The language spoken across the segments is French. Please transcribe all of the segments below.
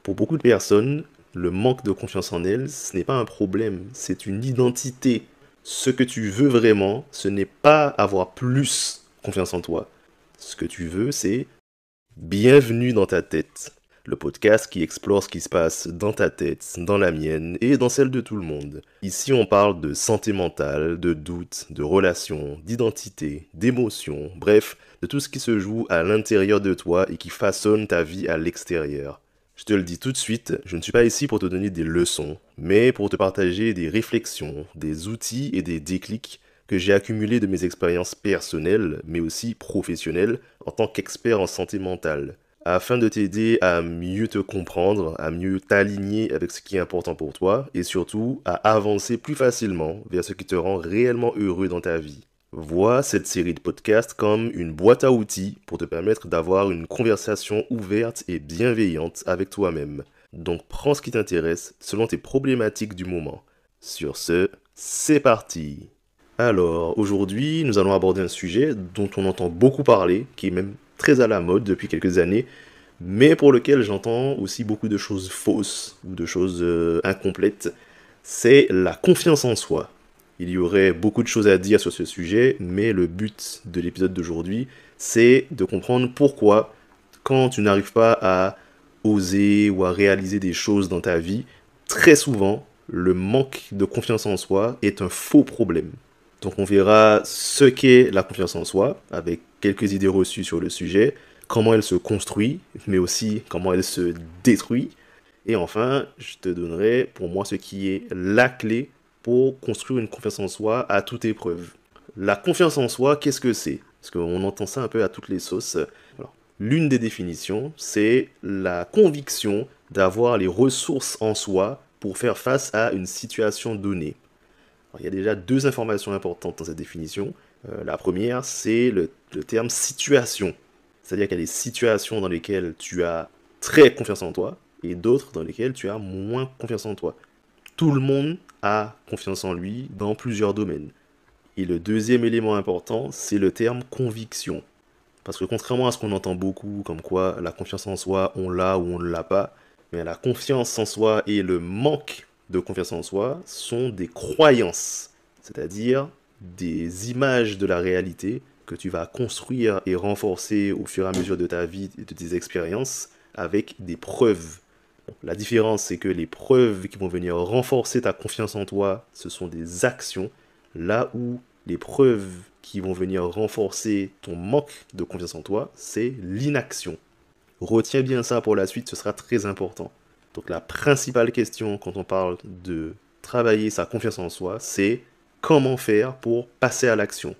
Pour beaucoup de personnes, le manque de confiance en elles, ce n'est pas un problème, c'est une identité. Ce que tu veux vraiment, ce n'est pas avoir plus confiance en toi. Ce que tu veux, c'est bienvenue dans ta tête. Le podcast qui explore ce qui se passe dans ta tête, dans la mienne et dans celle de tout le monde. Ici, on parle de santé mentale, de doutes, de relations, d'identité, d'émotions, bref, de tout ce qui se joue à l'intérieur de toi et qui façonne ta vie à l'extérieur. Je te le dis tout de suite, je ne suis pas ici pour te donner des leçons, mais pour te partager des réflexions, des outils et des déclics que j'ai accumulés de mes expériences personnelles, mais aussi professionnelles, en tant qu'expert en santé mentale, afin de t'aider à mieux te comprendre, à mieux t'aligner avec ce qui est important pour toi, et surtout à avancer plus facilement vers ce qui te rend réellement heureux dans ta vie. Vois cette série de podcasts comme une boîte à outils pour te permettre d'avoir une conversation ouverte et bienveillante avec toi-même. Donc prends ce qui t'intéresse selon tes problématiques du moment. Sur ce, c'est parti! Alors, aujourd'hui, nous allons aborder un sujet dont on entend beaucoup parler, qui est même très à la mode depuis quelques années, mais pour lequel j'entends aussi beaucoup de choses fausses ou de choses incomplètes. C'est la confiance en soi. Il y aurait beaucoup de choses à dire sur ce sujet, mais le but de l'épisode d'aujourd'hui, c'est de comprendre pourquoi, quand tu n'arrives pas à oser ou à réaliser des choses dans ta vie, très souvent, le manque de confiance en soi est un faux problème. Donc on verra ce qu'est la confiance en soi, avec quelques idées reçues sur le sujet, comment elle se construit, mais aussi comment elle se détruit. Et enfin, je te donnerai pour moi ce qui est la clé pour construire une confiance en soi à toute épreuve. La confiance en soi, qu'est-ce que c'est? Parce qu'on entend ça un peu à toutes les sauces. Alors, l'une des définitions, c'est la conviction d'avoir les ressources en soi pour faire face à une situation donnée. Alors, il y a déjà deux informations importantes dans cette définition. La première, c'est le terme situation. C'est-à-dire qu'il y a des situations dans lesquelles tu as très confiance en toi et d'autres dans lesquelles tu as moins confiance en toi. Tout le monde a confiance en lui dans plusieurs domaines. Et le deuxième élément important, c'est le terme conviction. Parce que contrairement à ce qu'on entend beaucoup, comme quoi la confiance en soi, on l'a ou on ne l'a pas, mais la confiance en soi et le manque de confiance en soi sont des croyances, c'est-à-dire des images de la réalité que tu vas construire et renforcer au fur et à mesure de ta vie et de tes expériences avec des preuves. La différence, c'est que les preuves qui vont venir renforcer ta confiance en toi, ce sont des actions, là où les preuves qui vont venir renforcer ton manque de confiance en toi, c'est l'inaction. Retiens bien ça pour la suite, ce sera très important. Donc la principale question quand on parle de travailler sa confiance en soi, c'est comment faire pour passer à l'action.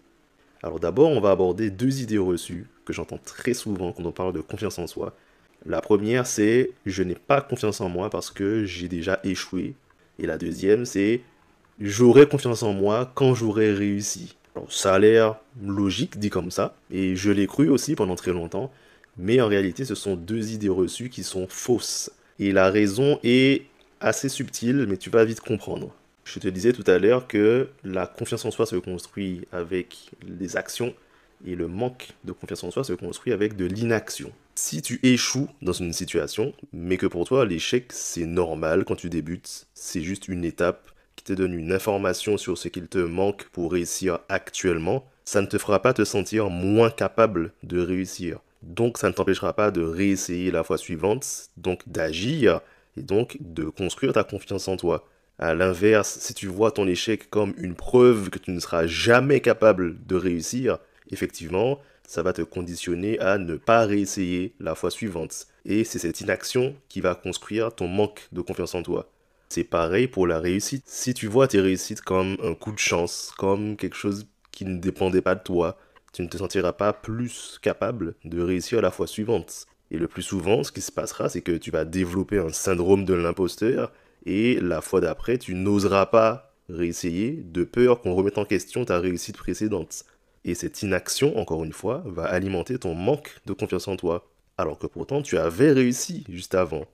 Alors d'abord, on va aborder deux idées reçues que j'entends très souvent quand on parle de confiance en soi. La première, c'est je n'ai pas confiance en moi parce que j'ai déjà échoué. Et la deuxième, c'est j'aurai confiance en moi quand j'aurai réussi. Alors, ça a l'air logique dit comme ça, et je l'ai cru aussi pendant très longtemps, mais en réalité, ce sont deux idées reçues qui sont fausses. Et la raison est assez subtile, mais tu vas vite comprendre. Je te disais tout à l'heure que la confiance en soi se construit avec les actions et le manque de confiance en soi se construit avec de l'inaction. Si tu échoues dans une situation, mais que pour toi l'échec c'est normal quand tu débutes, c'est juste une étape qui te donne une information sur ce qu'il te manque pour réussir actuellement, ça ne te fera pas te sentir moins capable de réussir. Donc ça ne t'empêchera pas de réessayer la fois suivante, donc d'agir et donc de construire ta confiance en toi. À l'inverse, si tu vois ton échec comme une preuve que tu ne seras jamais capable de réussir, effectivement, ça va te conditionner à ne pas réessayer la fois suivante. Et c'est cette inaction qui va construire ton manque de confiance en toi. C'est pareil pour la réussite. Si tu vois tes réussites comme un coup de chance, comme quelque chose qui ne dépendait pas de toi, tu ne te sentiras pas plus capable de réussir la fois suivante. Et le plus souvent, ce qui se passera, c'est que tu vas développer un syndrome de l'imposteur et la fois d'après, tu n'oseras pas réessayer de peur qu'on remette en question ta réussite précédente. Et cette inaction, encore une fois, va alimenter ton manque de confiance en toi. Alors que pourtant, tu avais réussi juste avant.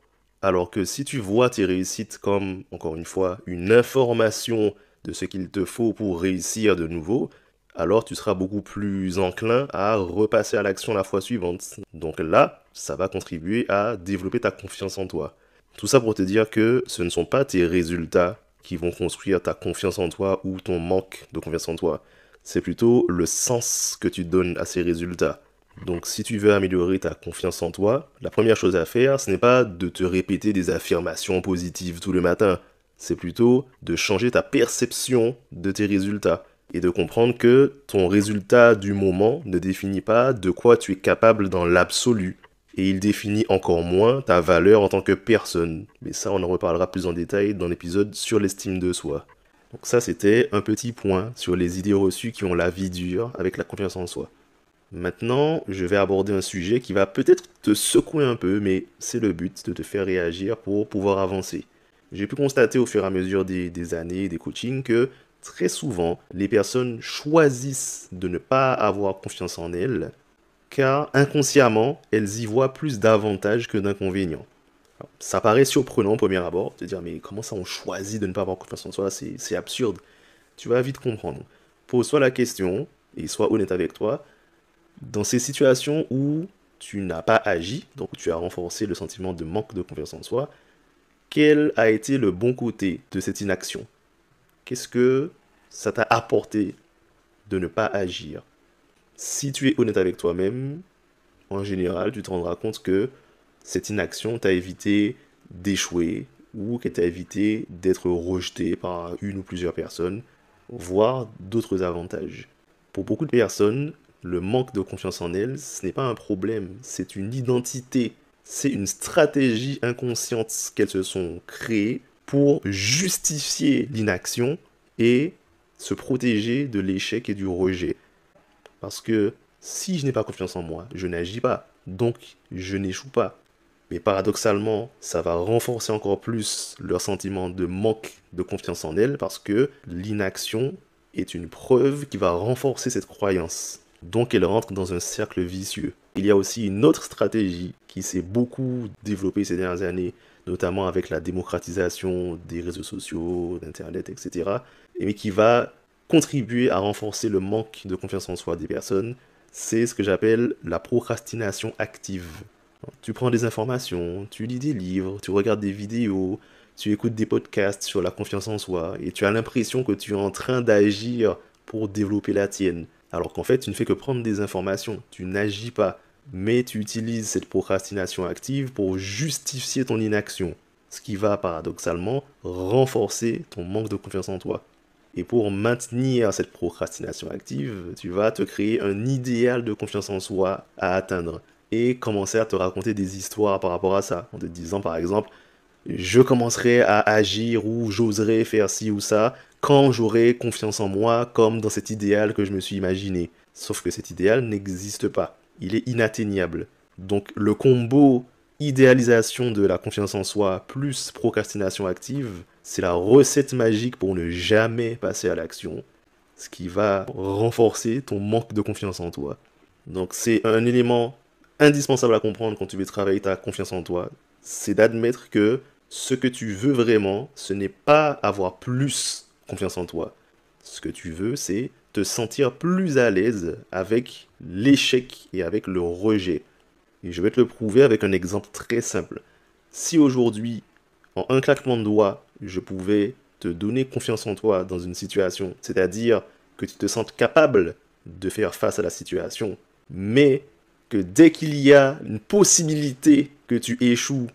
Alors que si tu vois tes réussites comme, encore une fois, une information de ce qu'il te faut pour réussir de nouveau, alors tu seras beaucoup plus enclin à repasser à l'action la fois suivante. Donc là, ça va contribuer à développer ta confiance en toi. Tout ça pour te dire que ce ne sont pas tes résultats qui vont construire ta confiance en toi ou ton manque de confiance en toi. C'est plutôt le sens que tu donnes à ces résultats. Donc si tu veux améliorer ta confiance en toi, la première chose à faire, ce n'est pas de te répéter des affirmations positives tout le matin. C'est plutôt de changer ta perception de tes résultats et de comprendre que ton résultat du moment ne définit pas de quoi tu es capable dans l'absolu. Et il définit encore moins ta valeur en tant que personne. Mais ça, on en reparlera plus en détail dans l'épisode sur l'estime de soi. Donc ça, c'était un petit point sur les idées reçues qui ont la vie dure avec la confiance en soi. Maintenant, je vais aborder un sujet qui va peut-être te secouer un peu, mais c'est le but de te faire réagir pour pouvoir avancer. J'ai pu constater au fur et à mesure des années, des coachings, que très souvent, les personnes choisissent de ne pas avoir confiance en elles car inconsciemment, elles y voient plus d'avantages que d'inconvénients. Ça paraît surprenant au premier abord, de dire mais comment ça on choisit de ne pas avoir confiance en soi, c'est absurde. Tu vas vite comprendre. Pose-toi la question, et sois honnête avec toi, dans ces situations où tu n'as pas agi, donc où tu as renforcé le sentiment de manque de confiance en soi, quel a été le bon côté de cette inaction? Qu'est-ce que ça t'a apporté de ne pas agir? Si tu es honnête avec toi-même, en général, tu te rendras compte que cette inaction t'a évité d'échouer ou qu'elle t'a évité d'être rejeté par une ou plusieurs personnes, voire d'autres avantages. Pour beaucoup de personnes, le manque de confiance en elles, ce n'est pas un problème, c'est une identité, c'est une stratégie inconsciente qu'elles se sont créées pour justifier l'inaction et se protéger de l'échec et du rejet. Parce que si je n'ai pas confiance en moi, je n'agis pas. Donc, je n'échoue pas. Mais paradoxalement, ça va renforcer encore plus leur sentiment de manque de confiance en elles parce que l'inaction est une preuve qui va renforcer cette croyance. Donc, elle rentre dans un cercle vicieux. Il y a aussi une autre stratégie qui s'est beaucoup développée ces dernières années, notamment avec la démocratisation des réseaux sociaux, d'Internet, etc. Mais qui va contribuer à renforcer le manque de confiance en soi des personnes, c'est ce que j'appelle la procrastination active. Tu prends des informations, tu lis des livres, tu regardes des vidéos, tu écoutes des podcasts sur la confiance en soi et tu as l'impression que tu es en train d'agir pour développer la tienne. Alors qu'en fait, tu ne fais que prendre des informations, tu n'agis pas, mais tu utilises cette procrastination active pour justifier ton inaction, ce qui va paradoxalement renforcer ton manque de confiance en toi. Et pour maintenir cette procrastination active, tu vas te créer un idéal de confiance en soi à atteindre et commencer à te raconter des histoires par rapport à ça, en te disant par exemple, je commencerai à agir ou j'oserai faire ci ou ça quand j'aurai confiance en moi comme dans cet idéal que je me suis imaginé. Sauf que cet idéal n'existe pas, il est inatteignable. Donc le combo idéalisation de la confiance en soi plus procrastination active, c'est la recette magique pour ne jamais passer à l'action, ce qui va renforcer ton manque de confiance en toi. Donc c'est un élément indispensable à comprendre quand tu veux travailler ta confiance en toi, c'est d'admettre que ce que tu veux vraiment, ce n'est pas avoir plus confiance en toi. Ce que tu veux, c'est te sentir plus à l'aise avec l'échec et avec le rejet. Et je vais te le prouver avec un exemple très simple. Si aujourd'hui, en un claquement de doigts, je pouvais te donner confiance en toi dans une situation, c'est-à-dire que tu te sentes capable de faire face à la situation, mais que dès qu'il y a une possibilité que tu échoues,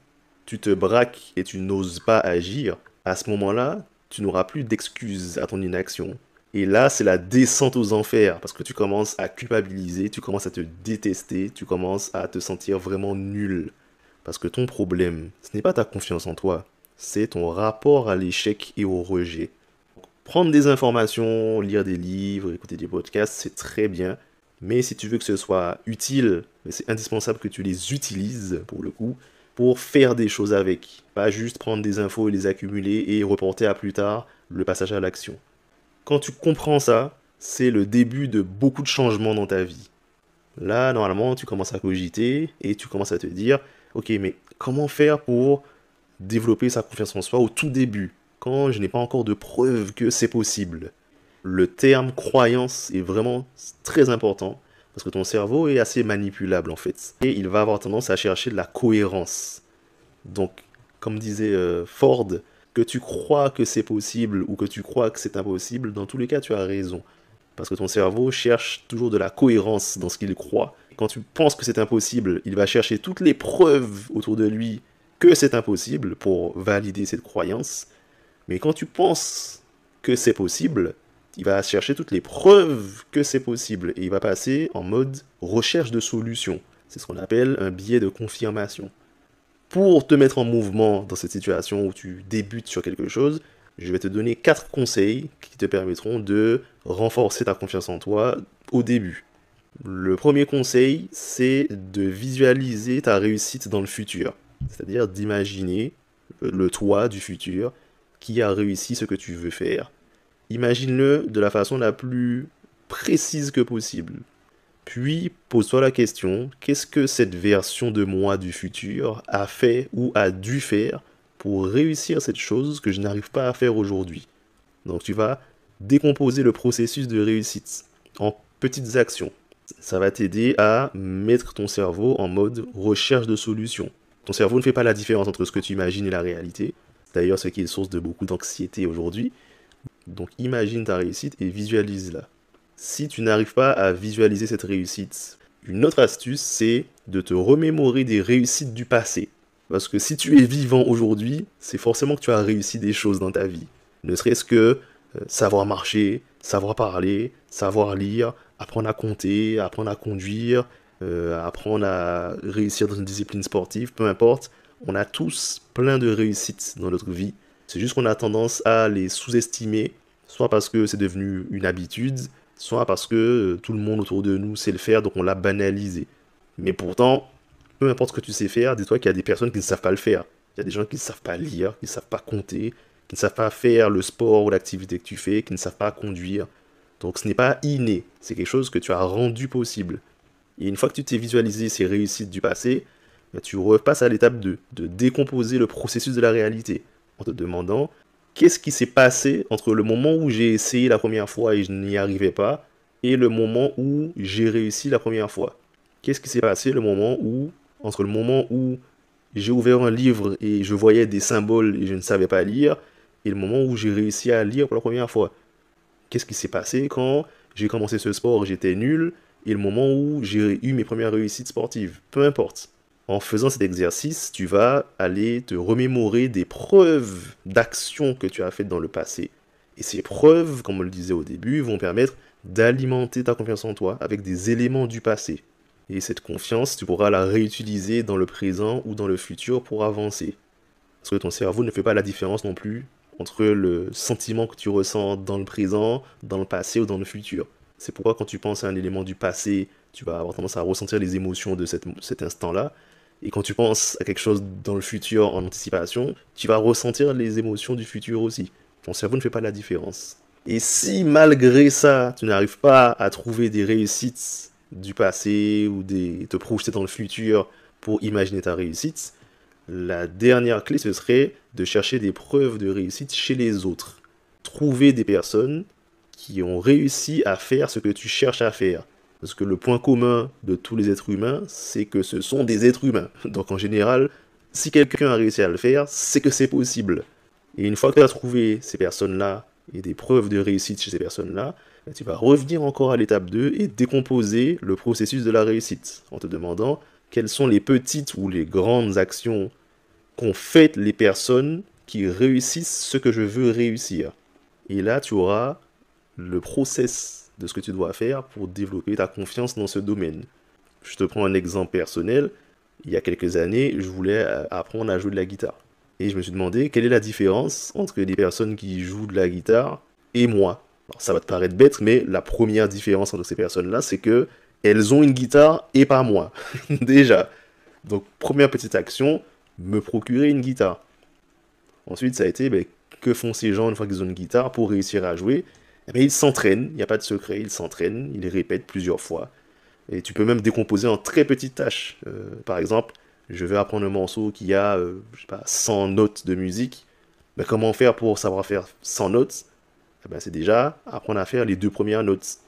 tu te braques et tu n'oses pas agir, à ce moment-là, tu n'auras plus d'excuses à ton inaction. Et là, c'est la descente aux enfers, parce que tu commences à culpabiliser, tu commences à te détester, tu commences à te sentir vraiment nul. Parce que ton problème, ce n'est pas ta confiance en toi, c'est ton rapport à l'échec et au rejet. Prendre des informations, lire des livres, écouter des podcasts, c'est très bien. Mais si tu veux que ce soit utile, c'est indispensable que tu les utilises, pour le coup, pour faire des choses avec. Pas juste prendre des infos et les accumuler et reporter à plus tard le passage à l'action. Quand tu comprends ça, c'est le début de beaucoup de changements dans ta vie. Là, normalement, tu commences à cogiter et tu commences à te dire, ok, mais comment faire pour développer sa confiance en soi au tout début, quand je n'ai pas encore de preuve que c'est possible? Le terme croyance est vraiment très important, parce que ton cerveau est assez manipulable en fait. Et il va avoir tendance à chercher de la cohérence. Donc, comme disait Ford, que tu crois que c'est possible ou que tu crois que c'est impossible, dans tous les cas, tu as raison. Parce que ton cerveau cherche toujours de la cohérence dans ce qu'il croit. Quand tu penses que c'est impossible, il va chercher toutes les preuves autour de lui que c'est impossible pour valider cette croyance. Mais quand tu penses que c'est possible, il va chercher toutes les preuves que c'est possible et il va passer en mode recherche de solutions. C'est ce qu'on appelle un biais de confirmation. Pour te mettre en mouvement dans cette situation où tu débutes sur quelque chose, je vais te donner 4 conseils qui te permettront de renforcer ta confiance en toi au début. Le premier conseil, c'est de visualiser ta réussite dans le futur. C'est-à-dire d'imaginer le toi du futur qui a réussi ce que tu veux faire. Imagine-le de la façon la plus précise que possible. Puis, pose-toi la question, qu'est-ce que cette version de moi du futur a fait ou a dû faire pour réussir cette chose que je n'arrive pas à faire aujourd'hui? Donc, tu vas décomposer le processus de réussite en petites actions. Ça va t'aider à mettre ton cerveau en mode recherche de solutions. Ton cerveau ne fait pas la différence entre ce que tu imagines et la réalité. D'ailleurs, ce qui est source de beaucoup d'anxiété aujourd'hui. Donc, imagine ta réussite et visualise-la. Si tu n'arrives pas à visualiser cette réussite, une autre astuce, c'est de te remémorer des réussites du passé. Parce que si tu es vivant aujourd'hui, c'est forcément que tu as réussi des choses dans ta vie. Ne serait-ce que savoir marcher, savoir parler, savoir lire, apprendre à compter, apprendre à conduire, apprendre à réussir dans une discipline sportive, peu importe. On a tous plein de réussites dans notre vie. C'est juste qu'on a tendance à les sous-estimer, soit parce que c'est devenu une habitude, soit parce que tout le monde autour de nous sait le faire, donc on l'a banalisé. Mais pourtant, peu importe ce que tu sais faire, dis-toi qu'il y a des personnes qui ne savent pas le faire. Il y a des gens qui ne savent pas lire, qui ne savent pas compter, qui ne savent pas faire le sport ou l'activité que tu fais, qui ne savent pas conduire. Donc ce n'est pas inné, c'est quelque chose que tu as rendu possible. Et une fois que tu t'es visualisé ces réussites du passé, tu repasses à l'étape 2, de décomposer le processus de la réalité, en te demandant qu'est-ce qui s'est passé entre le moment où j'ai essayé la première fois et je n'y arrivais pas, et le moment où j'ai réussi la première fois. Qu'est-ce qui s'est passé entre le moment où j'ai ouvert un livre et je voyais des symboles et je ne savais pas lire, et le moment où j'ai réussi à lire pour la première fois. Qu'est-ce qui s'est passé quand j'ai commencé ce sport et j'étais nul, et le moment où j'ai eu mes premières réussites sportives. Peu importe. En faisant cet exercice, tu vas aller te remémorer des preuves d'actions que tu as faites dans le passé. Et ces preuves, comme on le disait au début, vont permettre d'alimenter ta confiance en toi avec des éléments du passé. Et cette confiance, tu pourras la réutiliser dans le présent ou dans le futur pour avancer. Parce que ton cerveau ne fait pas la différence non plus entre le sentiment que tu ressens dans le présent, dans le passé ou dans le futur. C'est pourquoi quand tu penses à un élément du passé, tu vas avoir tendance à ressentir les émotions de cet instant-là. Et quand tu penses à quelque chose dans le futur en anticipation, tu vas ressentir les émotions du futur aussi. Ton cerveau ne fait pas la différence. Et si malgré ça, tu n'arrives pas à trouver des réussites du passé ou te projeter dans le futur pour imaginer ta réussite, la dernière clé, ce serait de chercher des preuves de réussite chez les autres. Trouver des personnes qui ont réussi à faire ce que tu cherches à faire. Parce que le point commun de tous les êtres humains, c'est que ce sont des êtres humains. Donc en général, si quelqu'un a réussi à le faire, c'est que c'est possible. Et une fois que tu as trouvé ces personnes-là et des preuves de réussite chez ces personnes-là, tu vas revenir encore à l'étape 2 et décomposer le processus de la réussite en te demandant quelles sont les petites ou les grandes actions qu'ont faites les personnes qui réussissent ce que je veux réussir. Et là, tu auras le process de ce que tu dois faire pour développer ta confiance dans ce domaine. Je te prends un exemple personnel. Il y a quelques années, je voulais apprendre à jouer de la guitare. Et je me suis demandé quelle est la différence entre les personnes qui jouent de la guitare et moi. Alors, ça va te paraître bête, mais la première différence entre ces personnes-là, c'est que elles ont une guitare et pas moi. Déjà. Donc, première petite action, me procurer une guitare. Ensuite, ça a été, que font ces gens une fois qu'ils ont une guitare pour réussir à jouer? Ils s'entraînent, il n'y a pas de secret, ils s'entraînent, ils les répètent plusieurs fois. Et tu peux même décomposer en très petites tâches. Par exemple, je vais apprendre un morceau qui a, 100 notes de musique. Comment faire pour savoir faire 100 notes? C'est déjà apprendre à faire les 2 premières notes.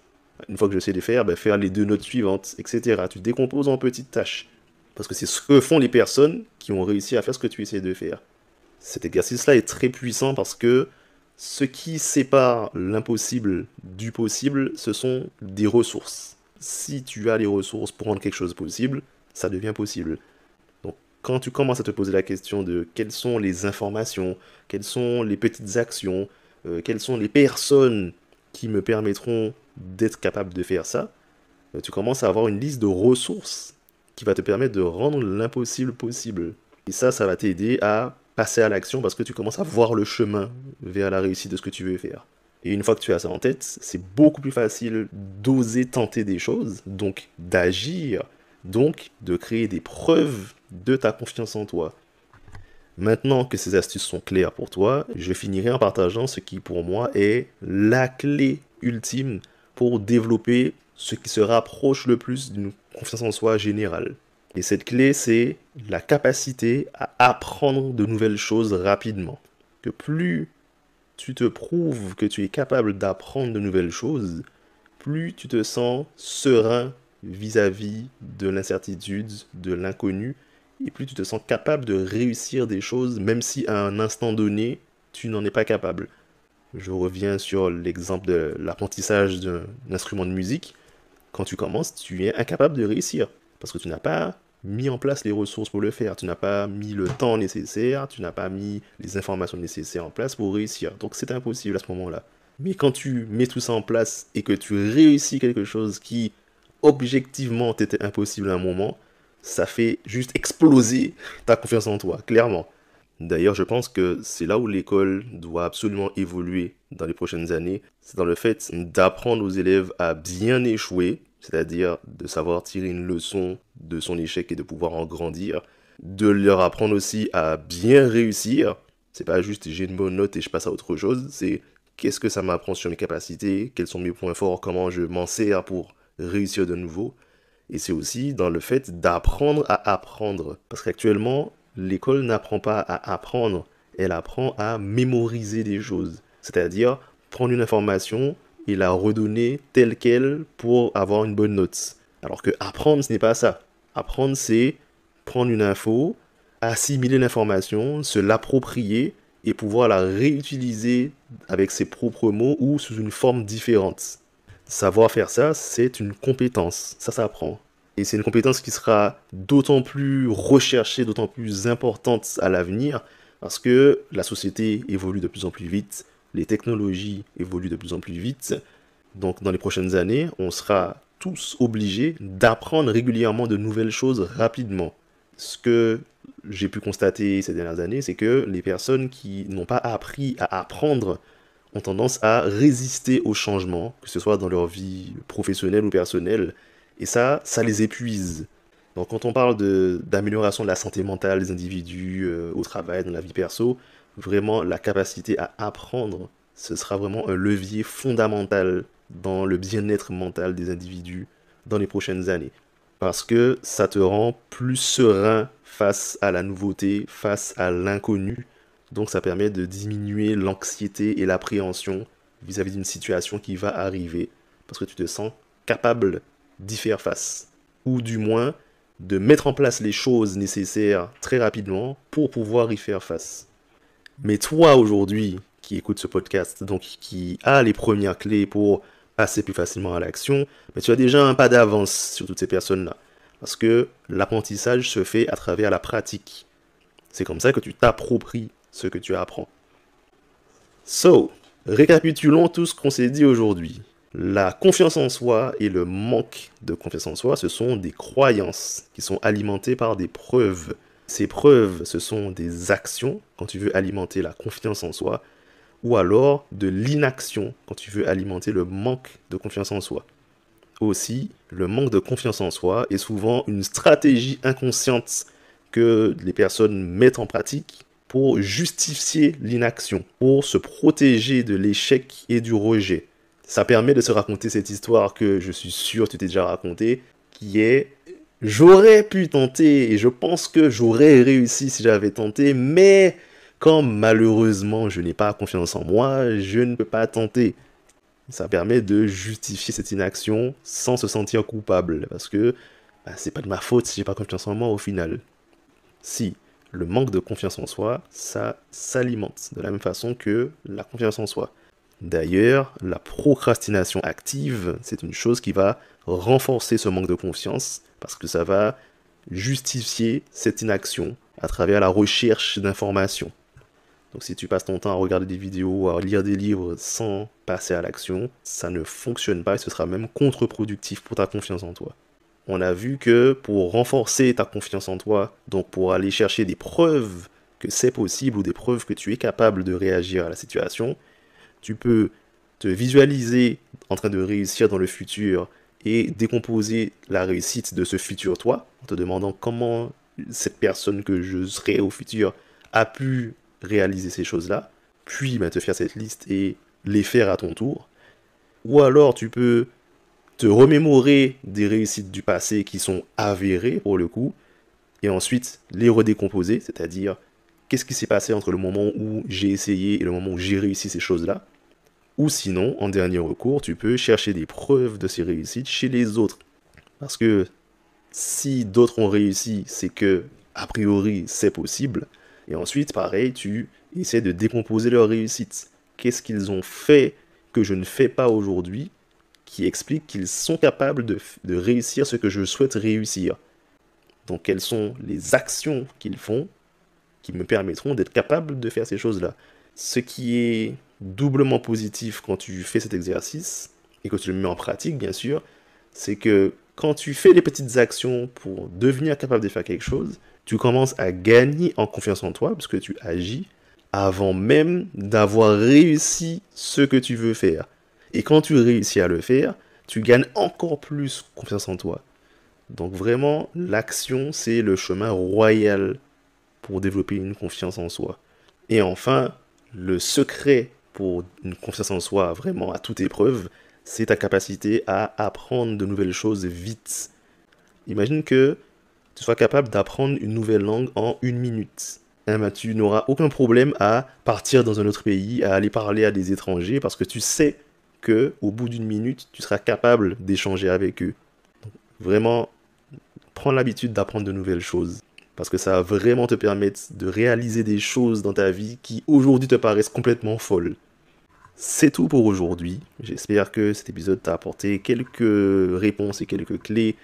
Une fois que je sais les faire, faire les 2 notes suivantes, etc. Tu décomposes en petites tâches. Parce que c'est ce que font les personnes qui ont réussi à faire ce que tu essaies de faire. Cet exercice-là est très puissant parce que ce qui sépare l'impossible du possible, ce sont des ressources. Si tu as les ressources pour rendre quelque chose possible, ça devient possible. Donc, quand tu commences à te poser la question de quelles sont les informations, quelles sont les petites actions, quelles sont les personnes qui me permettront d'être capable de faire ça, tu commences à avoir une liste de ressources qui va te permettre de rendre l'impossible possible. Et ça va t'aider à passer à l'action parce que tu commences à voir le chemin vers la réussite de ce que tu veux faire. Et une fois que tu as ça en tête, c'est beaucoup plus facile d'oser tenter des choses, donc d'agir, donc de créer des preuves de ta confiance en toi. Maintenant que ces astuces sont claires pour toi, je finirai en partageant ce qui pour moi est la clé ultime pour développer ce qui se rapproche le plus d'une confiance en soi générale. Et cette clé, c'est la capacité à apprendre de nouvelles choses rapidement. Que plus tu te prouves que tu es capable d'apprendre de nouvelles choses, plus tu te sens serein vis-à-vis de l'incertitude, de l'inconnu, et plus tu te sens capable de réussir des choses, même si à un instant donné, tu n'en es pas capable. Je reviens sur l'exemple de l'apprentissage d'un instrument de musique. Quand tu commences, tu es incapable de réussir, parce que tu n'as pas mis en place les ressources pour le faire, tu n'as pas mis le temps nécessaire, tu n'as pas mis les informations nécessaires en place pour réussir. Donc c'est impossible à ce moment-là. Mais quand tu mets tout ça en place et que tu réussis quelque chose qui, objectivement, t'était impossible à un moment, ça fait juste exploser ta confiance en toi, clairement. D'ailleurs, je pense que c'est là où l'école doit absolument évoluer dans les prochaines années. C'est dans le fait d'apprendre aux élèves à bien échouer, c'est-à-dire de savoir tirer une leçon de son échec et de pouvoir en grandir. De leur apprendre aussi à bien réussir. C'est pas juste j'ai une bonne note et je passe à autre chose. C'est qu'est-ce que ça m'apprend sur mes capacités, quels sont mes points forts, comment je m'en sers pour réussir de nouveau. Et c'est aussi dans le fait d'apprendre à apprendre. Parce qu'actuellement, l'école n'apprend pas à apprendre, elle apprend à mémoriser des choses. C'est-à-dire prendre une information et la redonner telle qu'elle pour avoir une bonne note. Alors que apprendre, ce n'est pas ça. Apprendre, c'est prendre une info, assimiler l'information, se l'approprier et pouvoir la réutiliser avec ses propres mots ou sous une forme différente. Savoir faire ça, c'est une compétence, ça s'apprend. Et c'est une compétence qui sera d'autant plus recherchée, d'autant plus importante à l'avenir, parce que la société évolue de plus en plus vite, les technologies évoluent de plus en plus vite. Donc dans les prochaines années, on sera tous obligés d'apprendre régulièrement de nouvelles choses rapidement. Ce que j'ai pu constater ces dernières années, c'est que les personnes qui n'ont pas appris à apprendre ont tendance à résister au changement, que ce soit dans leur vie professionnelle ou personnelle, et ça les épuise. Donc quand on parle d'amélioration de la santé mentale des individus au travail, dans la vie perso, vraiment la capacité à apprendre, ce sera vraiment un levier fondamental dans le bien-être mental des individus dans les prochaines années. Parce que ça te rend plus serein face à la nouveauté, face à l'inconnu. Donc ça permet de diminuer l'anxiété et l'appréhension vis-à-vis d'une situation qui va arriver. Parce que tu te sens capable d'y faire face. Ou du moins, de mettre en place les choses nécessaires très rapidement pour pouvoir y faire face. Mais toi aujourd'hui, qui écoute ce podcast, donc qui a les premières clés pour passer plus facilement à l'action, mais tu as déjà un pas d'avance sur toutes ces personnes-là. Parce que l'apprentissage se fait à travers la pratique. C'est comme ça que tu t'appropries ce que tu apprends. So, récapitulons tout ce qu'on s'est dit aujourd'hui. La confiance en soi et le manque de confiance en soi, ce sont des croyances qui sont alimentées par des preuves. Ces preuves, ce sont des actions quand tu veux alimenter la confiance en soi, ou alors de l'inaction quand tu veux alimenter le manque de confiance en soi. Aussi, le manque de confiance en soi est souvent une stratégie inconsciente que les personnes mettent en pratique pour justifier l'inaction, pour se protéger de l'échec et du rejet. Ça permet de se raconter cette histoire que je suis sûr que tu t'es déjà racontée, qui est « J'aurais pu tenter et je pense que j'aurais réussi si j'avais tenté, mais comme malheureusement je n'ai pas confiance en moi, je ne peux pas tenter. » Ça permet de justifier cette inaction sans se sentir coupable, parce que c'est pas de ma faute si j'ai pas confiance en moi au final. Si, Le manque de confiance en soi, ça s'alimente de la même façon que la confiance en soi. D'ailleurs, la procrastination active, c'est une chose qui va renforcer ce manque de confiance parce que ça va justifier cette inaction à travers la recherche d'informations. Donc si tu passes ton temps à regarder des vidéos, à lire des livres sans passer à l'action, ça ne fonctionne pas et ce sera même contre-productif pour ta confiance en toi. On a vu que pour renforcer ta confiance en toi, donc pour aller chercher des preuves que c'est possible ou des preuves que tu es capable de réagir à la situation, tu peux te visualiser en train de réussir dans le futur et décomposer la réussite de ce futur toi, en te demandant comment cette personne que je serai au futur a pu réaliser ces choses-là, puis te faire cette liste et les faire à ton tour. Ou alors tu peux te remémorer des réussites du passé qui sont avérées pour le coup, et ensuite les redécomposer, c'est-à-dire qu'est-ce qui s'est passé entre le moment où j'ai essayé et le moment où j'ai réussi ces choses-là. Ou sinon, en dernier recours, tu peux chercher des preuves de ces réussites chez les autres. Parce que si d'autres ont réussi, c'est que, a priori, c'est possible. Et ensuite, pareil, tu essaies de décomposer leurs réussites. Qu'est-ce qu'ils ont fait que je ne fais pas aujourd'hui qui explique qu'ils sont capables de réussir ce que je souhaite réussir. Donc, quelles sont les actions qu'ils font qui me permettront d'être capable de faire ces choses-là. Ce qui est doublement positif quand tu fais cet exercice, et que tu le mets en pratique, bien sûr, c'est que quand tu fais les petites actions pour devenir capable de faire quelque chose, tu commences à gagner en confiance en toi, parce que tu agis avant même d'avoir réussi ce que tu veux faire. Et quand tu réussis à le faire, tu gagnes encore plus confiance en toi. Donc vraiment, l'action, c'est le chemin royal pour développer une confiance en soi. Et enfin, le secret pour une confiance en soi vraiment à toute épreuve, c'est ta capacité à apprendre de nouvelles choses vite. Imagine que tu sois capable d'apprendre une nouvelle langue en 1 minute. Tu n'auras aucun problème à partir dans un autre pays, à aller parler à des étrangers, parce que tu sais que au bout d'1 minute, tu seras capable d'échanger avec eux. Donc, vraiment, prends l'habitude d'apprendre de nouvelles choses. Parce que ça va vraiment te permettre de réaliser des choses dans ta vie qui aujourd'hui te paraissent complètement folles. C'est tout pour aujourd'hui. J'espère que cet épisode t'a apporté quelques réponses et quelques clés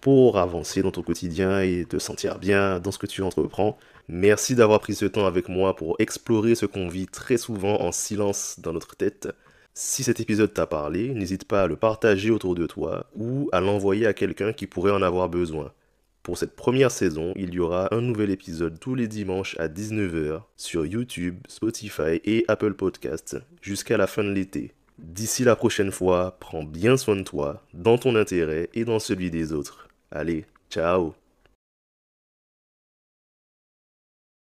pour avancer dans ton quotidien et te sentir bien dans ce que tu entreprends. Merci d'avoir pris ce temps avec moi pour explorer ce qu'on vit très souvent en silence dans notre tête. Si cet épisode t'a parlé, n'hésite pas à le partager autour de toi ou à l'envoyer à quelqu'un qui pourrait en avoir besoin. Pour cette première saison, il y aura un nouvel épisode tous les dimanches à 19h sur YouTube, Spotify et Apple Podcasts jusqu'à la fin de l'été. D'ici la prochaine fois, prends bien soin de toi, dans ton intérêt et dans celui des autres. Allez, ciao!